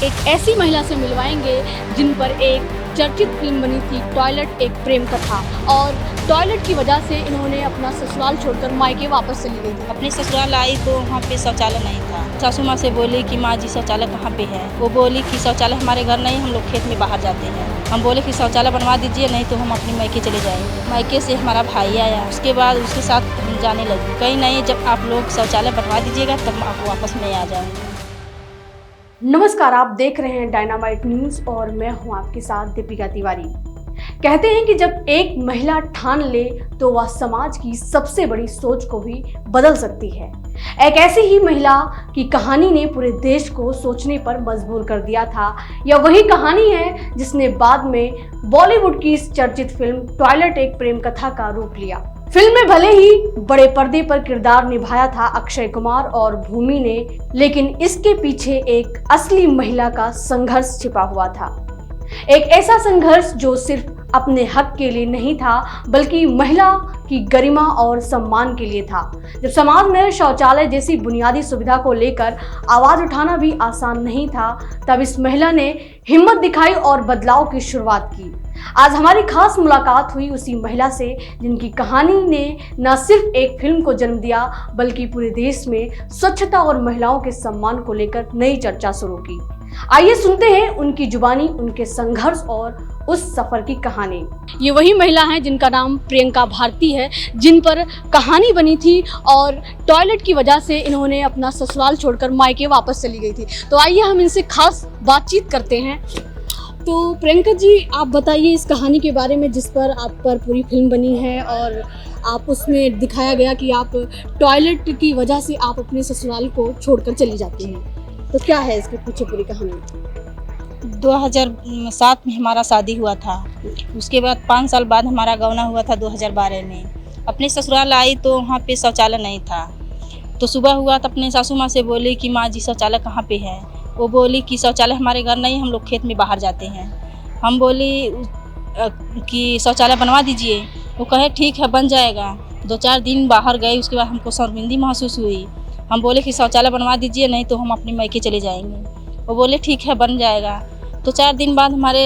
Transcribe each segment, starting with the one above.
एक ऐसी महिला से मिलवाएंगे जिन पर एक चर्चित फिल्म बनी थी टॉयलेट एक प्रेम कथा, और टॉयलेट की वजह से इन्होंने अपना ससुराल छोड़कर मायके वापस चली गई थी। अपने ससुराल आई तो वहाँ पे शौचालय नहीं था। सासू माँ से बोली कि माँ जी शौचालय कहाँ पे है। वो बोली कि शौचालय हमारे घर नहीं, हम लोग खेत में बाहर जाते हैं। हम बोले कि शौचालय बनवा दीजिए, नहीं तो हम अपने मायके चले जाएंगे। मायके से हमारा भाई आया, उसके बाद उसके साथ हम जाने लगे। कहीं नहीं, जब आप लोग शौचालय बनवा दीजिएगा तब आप वापस में आ जाएंगे। नमस्कार, आप देख रहे हैं डायनामाइट न्यूज और मैं हूं आपके साथ दीपिका तिवारी। कहते हैं कि जब एक महिला ठान ले तो वह समाज की सबसे बड़ी सोच को भी बदल सकती है। एक ऐसी ही महिला की कहानी ने पूरे देश को सोचने पर मजबूर कर दिया था। यह वही कहानी है जिसने बाद में बॉलीवुड की इस चर्चित फिल्म टॉयलेट एक प्रेम कथा का रूप लिया। फिल्म में भले ही बड़े पर्दे पर किरदार निभाया था अक्षय कुमार और भूमि ने, लेकिन इसके पीछे एक असली महिला का संघर्ष छिपा हुआ था। एक ऐसा संघर्ष जो सिर्फ अपने हक के लिए नहीं था, बल्कि महिला की गरिमा और सम्मान के लिए था। जब समाज में शौचालय जैसी बुनियादी सुविधा को लेकर आवाज उठाना भी आसान नहीं था, तब इस महिला ने हिम्मत दिखाई और बदलाव की शुरुआत की। आज हमारी खास मुलाकात हुई उसी महिला से जिनकी कहानी ने न सिर्फ एक फिल्म को जन्म दिया, बल्कि पूरे देश में स्वच्छता और महिलाओं के सम्मान को लेकर नई चर्चा शुरू की। आइए सुनते हैं उनकी जुबानी, उनके संघर्ष और उस सफर की कहानी। ये वही महिला हैं जिनका नाम प्रियंका भारती है, जिन पर कहानी बनी थी और टॉयलेट की वजह से इन्होंने अपना ससुराल छोड़कर मायके वापस चली गई थी। तो आइए हम इनसे खास बातचीत करते हैं। तो प्रियंका जी, आप बताइए इस कहानी के बारे में जिस पर आप पर पूरी फिल्म बनी है और आप उसमें दिखाया गया कि आप टॉयलेट की वजह से आप अपने ससुराल को छोड़कर चली जाती हैं। तो क्या है इसके पीछे पूरी कहानी? 2007 में हमारा शादी हुआ था। उसके बाद 5 साल बाद हमारा गौना हुआ था 2012 में। अपने ससुराल आई तो वहाँ पे शौचालय नहीं था। तो सुबह हुआ तो अपने सासू माँ से बोली कि माँ जी शौचालय कहाँ पे है। वो बोली कि शौचालय हमारे घर नहीं, हम लोग खेत में बाहर जाते हैं। हम बोली कि शौचालय बनवा दीजिए। वो कहे ठीक है, बन जाएगा। 2-4 दिन बाहर गए, उसके बाद हमको शर्मिंदगी महसूस हुई। हम बोले कि शौचालय बनवा दीजिए, नहीं तो हम अपने मायके चले जाएंगे। वो बोले ठीक है, बन जाएगा। तो 4 दिन बाद हमारे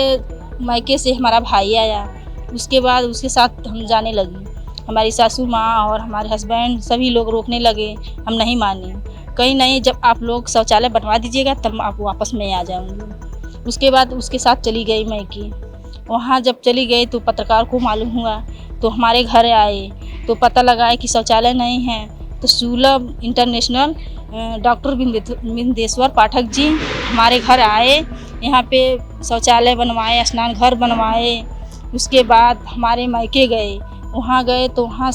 मायके से हमारा भाई आया, उसके बाद उसके साथ हम जाने लगी। हमारी सासू माँ और हमारे हस्बैंड सभी लोग रोकने लगे, हम नहीं माने। कहीं नहीं, जब आप लोग शौचालय बनवा दीजिएगा तब आप वापस में आ जाऊँगी। उसके बाद उसके साथ चली गई मायके। वहाँ जब चली गई तो पत्रकार को मालूम हुआ, तो हमारे घर आए तो पता लगाए कि शौचालय नहीं है। तो सुलभ इंटरनेशनल डॉक्टर बिंदेश्वर पाठक जी हमारे घर आए, यहाँ पे शौचालय बनवाए, स्नान घर बनवाए। उसके बाद हमारे मायके गए, वहाँ गए तो वहाँ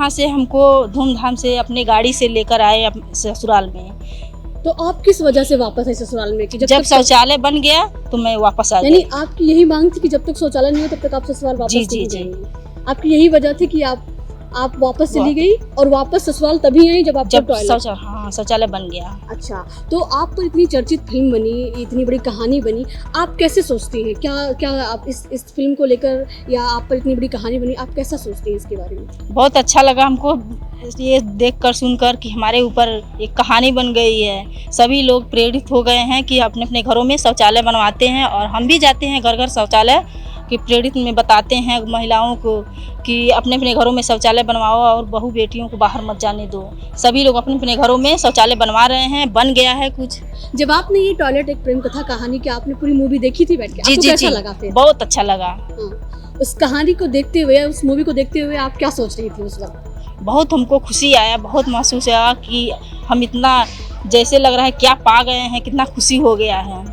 से हमको धूमधाम से अपने गाड़ी से लेकर आए ससुराल में। तो आप किस वजह से वापस आए ससुराल में? कि जब शौचालय बन गया तो मैं वापस आ गई। यानी आपकी यही मांग थी कि जब तक शौचालय नहीं हो तब तक आप ससुराल वापस नहीं जाएंगे? आपकी यही वजह थी कि आप वापस चली गई और वापस ससुराल तभी आई जब शौचालय बन गया। अच्छा, तो आप पर इतनी चर्चित फिल्म बनी, इतनी बड़ी कहानी बनी, आप कैसे सोचती हैं? क्या आप इस फिल्म को लेकर, या आप पर इतनी बड़ी कहानी बनी, आप कैसा सोचती हैं इसके बारे में? बहुत अच्छा लगा हमको ये देखकर सुनकर कि हमारे ऊपर एक कहानी बन गई है। सभी लोग प्रेरित हो गए हैं कि अपने अपने घरों में शौचालय बनवाते हैं, और हम भी जाते हैं घर घर शौचालय कि प्रेरित में बताते हैं महिलाओं को कि अपने अपने घरों में शौचालय बनवाओ और बहू बेटियों को बाहर मत जाने दो। सभी लोग अपने अपने घरों में शौचालय बनवा रहे हैं, बन गया है कुछ। जब आपने ये टॉयलेट एक प्रेम कथा कहानी की आपने पूरी मूवी देखी थी बैठ के, आपको कैसा लगा फिर? बहुत अच्छा लगा। उस कहानी को देखते हुए, उस मूवी को देखते हुए आप क्या सोच रही थी उस वक्त? बहुत हमको खुशी आया, बहुत महसूस हुआ कि हम इतना जैसे लग रहा है क्या पा गए हैं, कितना खुशी हो गया है।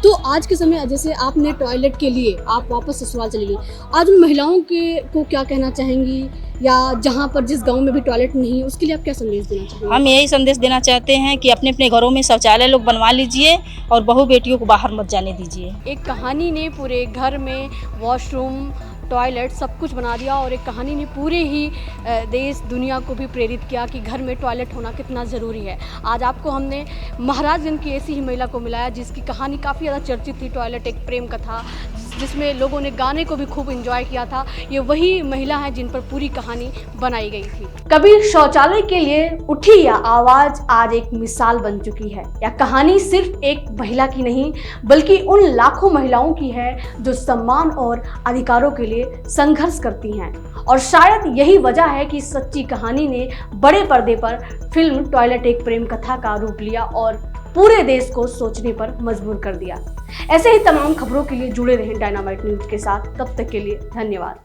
तो आज के समय जैसे आपने टॉयलेट के लिए आप वापस ससुराल चली गई, आज उन महिलाओं को क्या कहना चाहेंगी, या जहाँ पर जिस गांव में भी टॉयलेट नहीं है उसके लिए आप क्या संदेश देना चाहेंगे? हम यही संदेश देना चाहते हैं कि अपने अपने घरों में शौचालय लोग बनवा लीजिए और बहू बेटियों को बाहर मत जाने दीजिए। एक कहानी ने पूरे घर में वॉशरूम, टॉयलेट सब कुछ बना दिया, और एक कहानी ने पूरे ही देश दुनिया को भी प्रेरित किया कि घर में टॉयलेट होना कितना ज़रूरी है। आज आपको हमने महाराजगंज की ऐसी ही महिला को मिलाया जिसकी कहानी काफ़ी ज़्यादा चर्चित थी, टॉयलेट एक प्रेम कथा, जिसमें लोगों ने गाने को भी खूब एंजॉय किया था, ये वही महिला है जिन पर पूरी कहानी बनाई गई थी। कभी शौचालय के लिए उठी यह आवाज आज एक मिसाल बन चुकी है। यह कहानी सिर्फ एक महिला की नहीं बल्कि उन लाखों महिलाओं की है जो सम्मान और अधिकारों के लिए संघर्ष करती हैं। और शायद यही वजह है कि सच्ची कहानी ने बड़े पर्दे पर फिल्म टॉयलेट एक प्रेम कथा का रूप लिया और पूरे देश को सोचने पर मजबूर कर दिया। ऐसे ही तमाम खबरों के लिए जुड़े रहें डायनामाइट न्यूज के साथ। तब तक के लिए धन्यवाद।